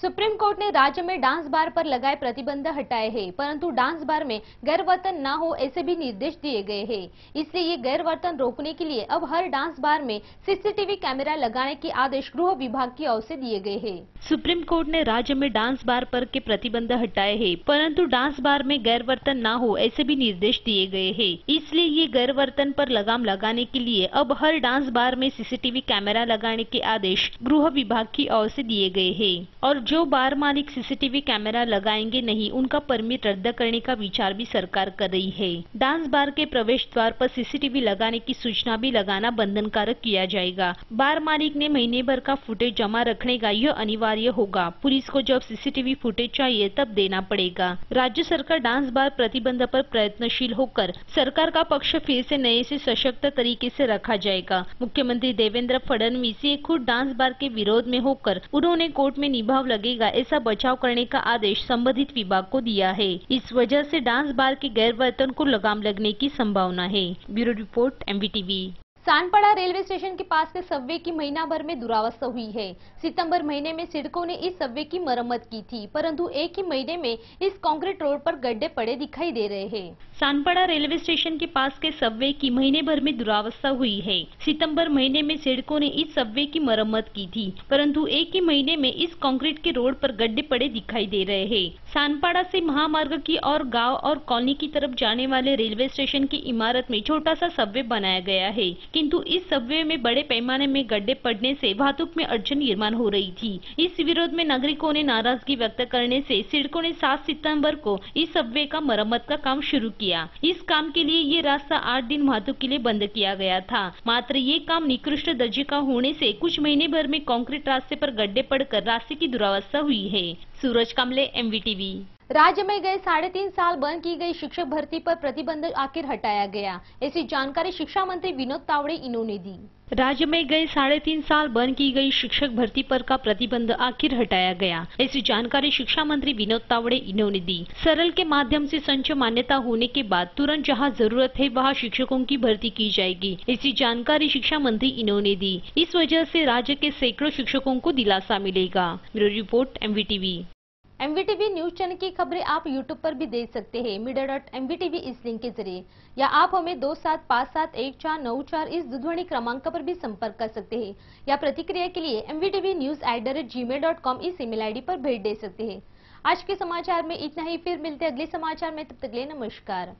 Supreme court ने राज्य में डांस बार पर लगाए प्रतिबंध हटाए हैं, परंतु डांस बार में गैरवर्तन न हो ऐसे भी निर्देश दिए गए हैं। इसलिए ये गैरवर्तन रोकने के लिए अब हर डांस बार में सीसीटीवी कैमरा लगाने के आदेश गृह विभाग की ओर से दिए गए हैं। सुप्रीम कोर्ट ने राज्य में डांस बार पर के प्रतिबंध हटाए हैं, परंतु डांस बार में गैरवर्तन न हो ऐसे भी निर्देश दिए गए हैं। इसलिए ये गैरवर्तन पर लगाम लगाने के लिए अब हर डांस बार में सीसीटीवी कैमरा लगाने के आदेश गृह विभाग की ओर से दिए गए हैं और जो बार मालिक सीसीटीवी कैमरा लगाएंगे नहीं, उनका परमिट रद्द करने का विचार भी सरकार कर रही है। डांस बार के प्रवेश द्वार पर सीसीटीवी लगाने की सूचना भी लगाना बंधनकारक किया जाएगा। बार मालिक ने महीने भर का फुटेज जमा रखने का यह अनिवार्य होगा। पुलिस को जब सीसीटीवी फुटेज चाहिए तब देना पड़ेगा। राज्य सरकार डांस बार प्रतिबंध पर प्रयत्नशील होकर सरकार का पक्ष फिर से नए से सशक्त तरीके से रखा जाएगा। मुख्यमंत्री देवेंद्र फडणवीस ये खुद डांस बार के विरोध में होकर उन्होंने कोर्ट में निभाव लगेगा ऐसा बचाव करने का आदेश संबंधित विभाग को दिया है। इस वजह से डांस बार के गैरवर्तन को लगाम लगने की संभावना है। Bureau report MVTV। Sanpada railway station के पास के सबवे की महीना भर में दुरावस्था हुई है। सितंबर महीने में सिडको ने इस सबवे की मरम्मत की थी, परंतु एक ही महीने में इस कंक्रीट रोड पर गड्ढे पड़े दिखाई दे रहे हैं। सानपड़ा रेलवे स्टेशन के पास के सबवे की महीने भर में दुरावस्था हुई है। सितंबर महीने में सिडको ने इस सबवे की मरम्मत की थी, परंतु एक ही महीने में इस कंक्रीट के रोड पर गड्ढे पड़े दिखाई दे रहे हैं। सानपाड़ा से महामार्ग की और गांव और कॉलोनी की तरफ जाने वाले रेलवे स्टेशन की इमारत में छोटा सा सबवे बनाया गया है, किंतु इस सबवे में बड़े पैमाने में गड्ढे पड़ने से वाहतुक में अड़चन निर्माण हो रही थी। इस विरोध में नागरिकों ने नाराजगी व्यक्त करने से सिडको ने 7 सितंबर को इस सबवे का मरम्मत का काम शुरू किया। इस काम के लिए ये रास्ता 8 दिन वाहतुक के लिए बंद किया गया था। मात्र ये काम निकृष्ट दर्जे का होने से कुछ महीने भर में कंक्रीट रास्ते पर गड्ढे पड़कर रास्ते की दुरावस्था हुई है। सूरज कामले, MVTV। राज्य में गए 3.5 साल बंद की गई शिक्षक भर्ती पर प्रतिबंध आखिर हटाया गया, ऐसी जानकारी शिक्षा मंत्री विनोद तावड़े इन्होंने दी। राज्य में गए 3.5 साल बंद की गई शिक्षक भर्ती पर का प्रतिबंध आखिर हटाया गया, ऐसी जानकारी शिक्षा मंत्री विनोद तावड़े इन्होंने दी। सरल के माध्यम से संच मान्यता होने के बाद तुरंत जहां जरूरत है वहां शिक्षकों की भर्ती की जाएगी, ऐसी जानकारी शिक्षा मंत्री इन्होंने दी। इस वजह से राज्य के सैकड़ों शिक्षकों को दिलासा मिलेगा। Bureau report MVTV। MVTV news channel की खबरें आप YouTube पर भी देख सकते हैं media.mvtv इस लिंक के जरिए, या आप हमें 27571494 इस दूरध्वनि क्रमांक पर भी संपर्क कर सकते हैं, या प्रतिक्रिया के लिए mvtvnews@gmail.com इस ईमेल ID पर भेज दे सकते हैं। आज के समाचार में इतना ही, फिर मिलते हैं अगले समाचार में, तब तक के लिए नमस्कार।